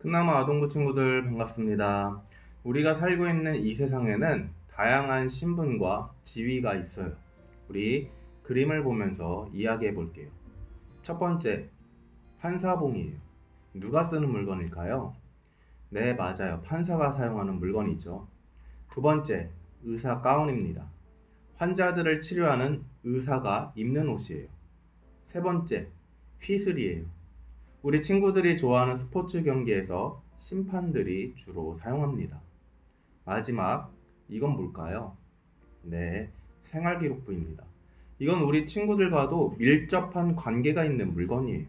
그나마 아동부 친구들 반갑습니다. 우리가 살고 있는 이 세상에는 다양한 신분과 지위가 있어요. 우리 그림을 보면서 이야기해 볼게요. 첫 번째, 판사봉이에요. 누가 쓰는 물건일까요? 네, 맞아요. 판사가 사용하는 물건이죠. 두 번째, 의사 가운입니다. 환자들을 치료하는 의사가 입는 옷이에요. 세 번째, 휘슬이에요. 우리 친구들이 좋아하는 스포츠 경기에서 심판들이 주로 사용합니다. 마지막, 이건 뭘까요? 네, 생활기록부입니다. 이건 우리 친구들과도 밀접한 관계가 있는 물건이에요.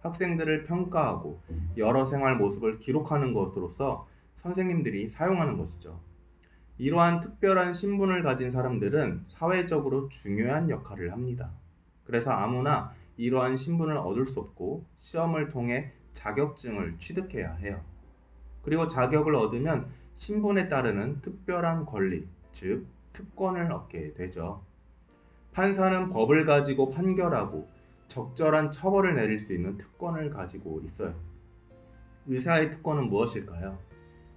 학생들을 평가하고 여러 생활 모습을 기록하는 것으로서 선생님들이 사용하는 것이죠. 이러한 특별한 신분을 가진 사람들은 사회적으로 중요한 역할을 합니다. 그래서 아무나 이러한 신분을 얻을 수 없고 시험을 통해 자격증을 취득해야 해요. 그리고 자격을 얻으면 신분에 따르는 특별한 권리, 즉 특권을 얻게 되죠. 판사는 법을 가지고 판결하고 적절한 처벌을 내릴 수 있는 특권을 가지고 있어요. 의사의 특권은 무엇일까요?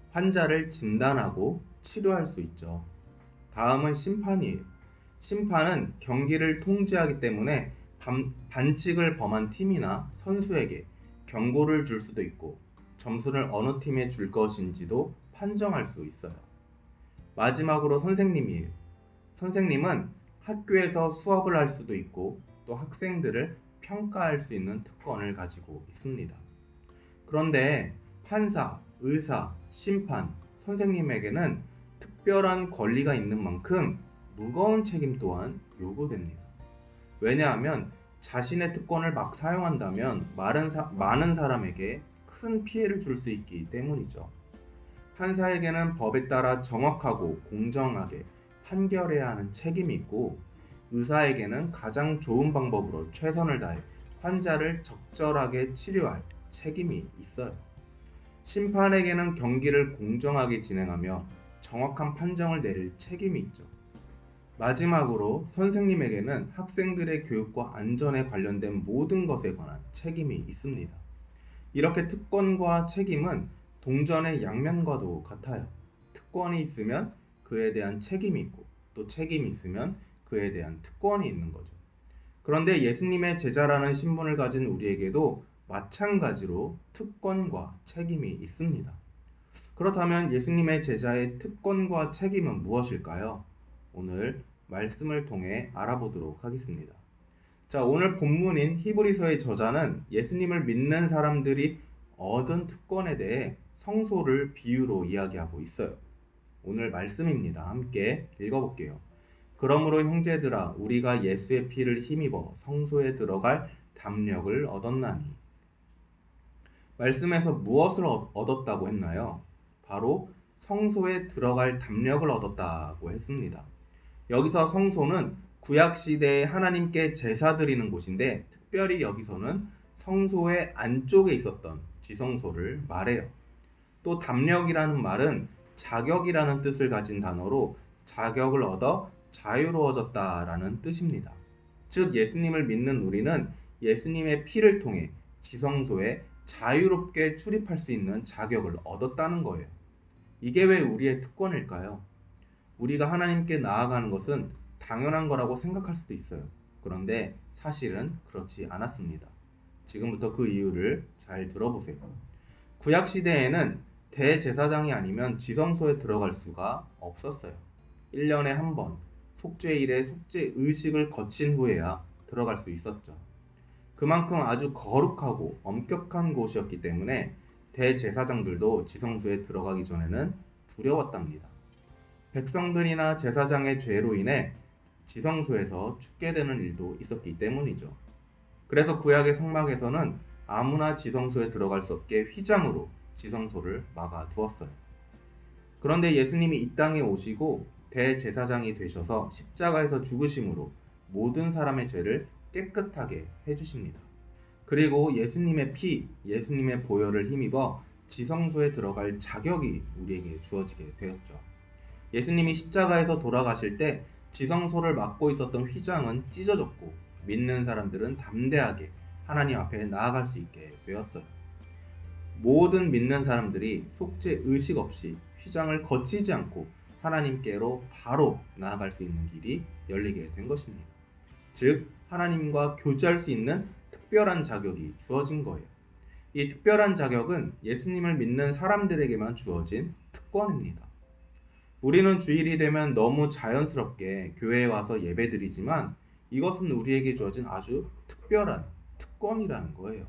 환자를 진단하고 치료할 수 있죠. 다음은 심판이에요. 심판은 경기를 통제하기 때문에 반칙을 범한 팀이나 선수에게 경고를 줄 수도 있고 점수를 어느 팀에 줄 것인지도 판정할 수 있어요. 마지막으로 선생님이에요. 선생님은 학교에서 수업을 할 수도 있고 또 학생들을 평가할 수 있는 특권을 가지고 있습니다. 그런데 판사, 의사, 심판, 선생님에게는 특별한 권리가 있는 만큼 무거운 책임 또한 요구됩니다. 왜냐하면 자신의 특권을 막 사용한다면 많은 사람에게 큰 피해를 줄 수 있기 때문이죠. 판사에게는 법에 따라 정확하고 공정하게 판결해야 하는 책임이 있고, 의사에게는 가장 좋은 방법으로 최선을 다해 환자를 적절하게 치료할 책임이 있어요. 심판에게는 경기를 공정하게 진행하며 정확한 판정을 내릴 책임이 있죠. 마지막으로 선생님에게는 학생들의 교육과 안전에 관련된 모든 것에 관한 책임이 있습니다. 이렇게 특권과 책임은 동전의 양면과도 같아요. 특권이 있으면 그에 대한 책임이 있고 또 책임이 있으면 그에 대한 특권이 있는 거죠. 그런데 예수님의 제자라는 신분을 가진 우리에게도 마찬가지로 특권과 책임이 있습니다. 그렇다면 예수님의 제자의 특권과 책임은 무엇일까요? 오늘 말씀을 통해 알아보도록 하겠습니다. 자, 오늘 본문인 히브리서의 저자는 예수님을 믿는 사람들이 얻은 특권에 대해 성소를 비유로 이야기하고 있어요. 오늘 말씀입니다. 함께 읽어볼게요. 그러므로 형제들아, 우리가 예수의 피를 힘입어 성소에 들어갈 담력을 얻었나니. 말씀에서 무엇을 얻었다고 했나요? 바로 성소에 들어갈 담력을 얻었다고 했습니다. 여기서 성소는 구약시대에 하나님께 제사 드리는 곳인데, 특별히 여기서는 성소의 안쪽에 있었던 지성소를 말해요. 또 담력이라는 말은 자격이라는 뜻을 가진 단어로 자격을 얻어 자유로워졌다라는 뜻입니다. 즉 예수님을 믿는 우리는 예수님의 피를 통해 지성소에 자유롭게 출입할 수 있는 자격을 얻었다는 거예요. 이게 왜 우리의 특권일까요? 우리가 하나님께 나아가는 것은 당연한 거라고 생각할 수도 있어요. 그런데 사실은 그렇지 않았습니다. 지금부터 그 이유를 잘 들어보세요. 구약 시대에는 대제사장이 아니면 지성소에 들어갈 수가 없었어요. 1년에 한 번 속죄일에 속죄 의식을 거친 후에야 들어갈 수 있었죠. 그만큼 아주 거룩하고 엄격한 곳이었기 때문에 대제사장들도 지성소에 들어가기 전에는 두려웠답니다. 백성들이나 제사장의 죄로 인해 지성소에서 죽게 되는 일도 있었기 때문이죠. 그래서 구약의 성막에서는 아무나 지성소에 들어갈 수 없게 휘장으로 지성소를 막아 두었어요. 그런데 예수님이 이 땅에 오시고 대제사장이 되셔서 십자가에서 죽으심으로 모든 사람의 죄를 깨끗하게 해주십니다. 그리고 예수님의 피, 예수님의 보혈을 힘입어 지성소에 들어갈 자격이 우리에게 주어지게 되었죠. 예수님이 십자가에서 돌아가실 때 지성소를 막고 있었던 휘장은 찢어졌고 믿는 사람들은 담대하게 하나님 앞에 나아갈 수 있게 되었어요. 모든 믿는 사람들이 속죄 의식 없이 휘장을 거치지 않고 하나님께로 바로 나아갈 수 있는 길이 열리게 된 것입니다. 즉, 하나님과 교제할 수 있는 특별한 자격이 주어진 거예요. 이 특별한 자격은 예수님을 믿는 사람들에게만 주어진 특권입니다. 우리는 주일이 되면 너무 자연스럽게 교회에 와서 예배드리지만 이것은 우리에게 주어진 아주 특별한 특권이라는 거예요.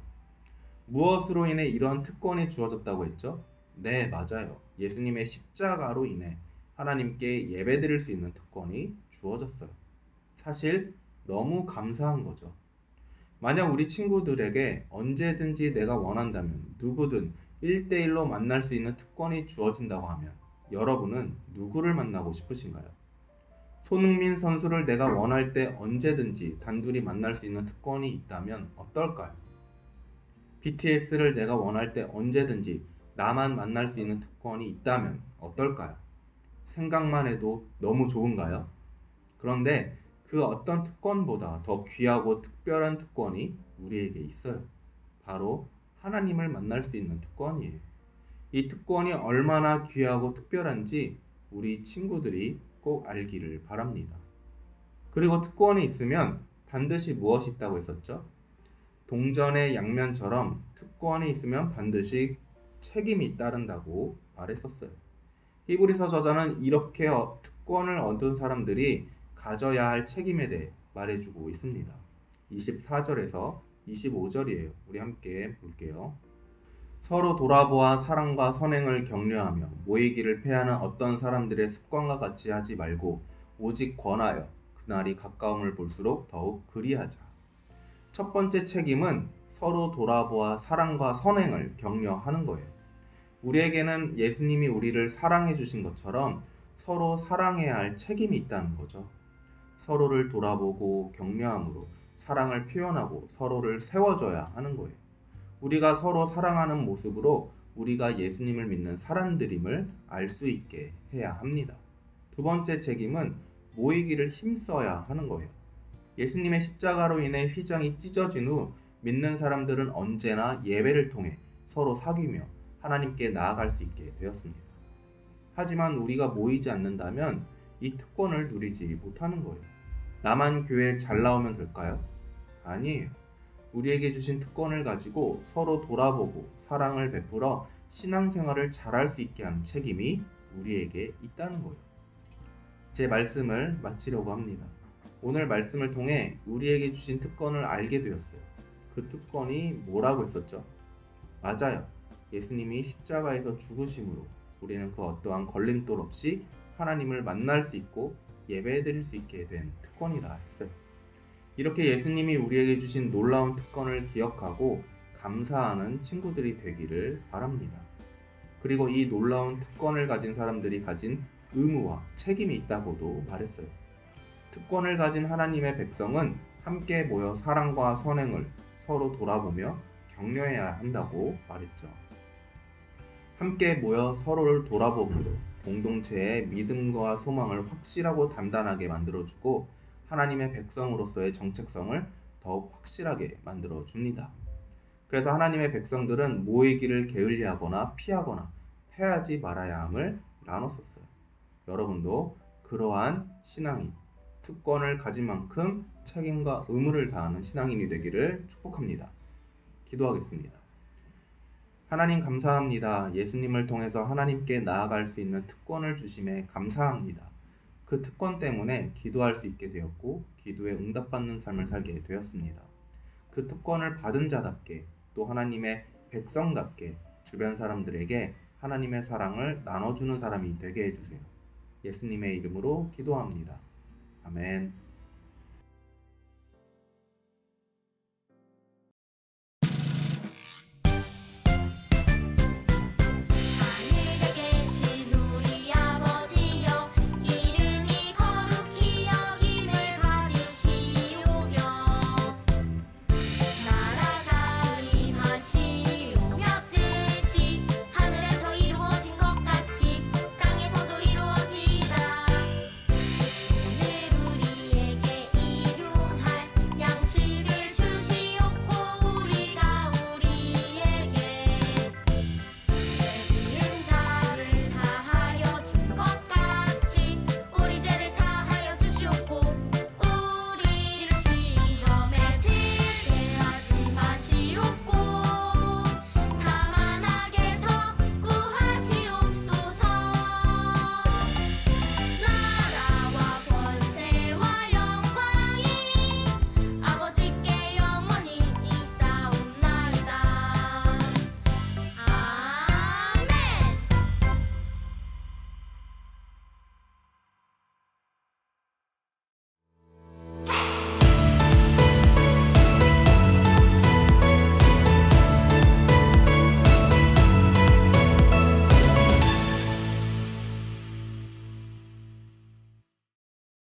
무엇으로 인해 이런 특권이 주어졌다고 했죠? 네, 맞아요. 예수님의 십자가로 인해 하나님께 예배드릴 수 있는 특권이 주어졌어요. 사실 너무 감사한 거죠. 만약 우리 친구들에게 언제든지 내가 원한다면 누구든 1대1로 만날 수 있는 특권이 주어진다고 하면 여러분은 누구를 만나고 싶으신가요? 손흥민 선수를 내가 원할 때 언제든지 단둘이 만날 수 있는 특권이 있다면 어떨까요? BTS를 내가 원할 때 언제든지 나만 만날 수 있는 특권이 있다면 어떨까요? 생각만 해도 너무 좋은가요? 그런데 그 어떤 특권보다 더 귀하고 특별한 특권이 우리에게 있어요. 바로 하나님을 만날 수 있는 특권이에요. 이 특권이 얼마나 귀하고 특별한지 우리 친구들이 꼭 알기를 바랍니다. 그리고 특권이 있으면 반드시 무엇이 있다고 했었죠? 동전의 양면처럼 특권이 있으면 반드시 책임이 따른다고 말했었어요. 히브리서 저자는 이렇게 특권을 얻은 사람들이 가져야 할 책임에 대해 말해주고 있습니다. 24절에서 25절이에요. 우리 함께 볼게요. 서로 돌아보아 사랑과 선행을 격려하며 모이기를 패하는 어떤 사람들의 습관과 같이 하지 말고 오직 권하여 그날이 가까움을 볼수록 더욱 그리하자. 첫 번째 책임은 서로 돌아보아 사랑과 선행을 격려하는 거예요. 우리에게는 예수님이 우리를 사랑해 주신 것처럼 서로 사랑해야 할 책임이 있다는 거죠. 서로를 돌아보고 격려함으로 사랑을 표현하고 서로를 세워줘야 하는 거예요. 우리가 서로 사랑하는 모습으로 우리가 예수님을 믿는 사람들임을 알 수 있게 해야 합니다. 두 번째 책임은 모이기를 힘써야 하는 거예요. 예수님의 십자가로 인해 휘장이 찢어진 후 믿는 사람들은 언제나 예배를 통해 서로 사귀며 하나님께 나아갈 수 있게 되었습니다. 하지만 우리가 모이지 않는다면 이 특권을 누리지 못하는 거예요. 나만 교회에 잘 나오면 될까요? 아니에요. 우리에게 주신 특권을 가지고 서로 돌아보고 사랑을 베풀어 신앙생활을 잘할 수 있게 하는 책임이 우리에게 있다는 거예요. 제 말씀을 마치려고 합니다. 오늘 말씀을 통해 우리에게 주신 특권을 알게 되었어요. 그 특권이 뭐라고 했었죠? 맞아요. 예수님이 십자가에서 죽으심으로 우리는 그 어떠한 걸림돌 없이 하나님을 만날 수 있고 예배드릴 수 있게 된 특권이라 했어요. 이렇게 예수님이 우리에게 주신 놀라운 특권을 기억하고 감사하는 친구들이 되기를 바랍니다. 그리고 이 놀라운 특권을 가진 사람들이 가진 의무와 책임이 있다고도 말했어요. 특권을 가진 하나님의 백성은 함께 모여 사랑과 선행을 서로 돌아보며 격려해야 한다고 말했죠. 함께 모여 서로를 돌아보므로 공동체의 믿음과 소망을 확실하고 단단하게 만들어주고 하나님의 백성으로서의 정체성을 더욱 확실하게 만들어줍니다. 그래서 하나님의 백성들은 모이기를 게을리하거나 피하거나 해야지 말아야 함을 나눴었어요. 여러분도 그러한 신앙인, 특권을 가진 만큼 책임과 의무를 다하는 신앙인이 되기를 축복합니다. 기도하겠습니다. 하나님 감사합니다. 예수님을 통해서 하나님께 나아갈 수 있는 특권을 주심에 감사합니다. 그 특권 때문에 기도할 수 있게 되었고 기도에 응답받는 삶을 살게 되었습니다. 그 특권을 받은 자답게 또 하나님의 백성답게 주변 사람들에게 하나님의 사랑을 나눠주는 사람이 되게 해주세요. 예수님의 이름으로 기도합니다. 아멘.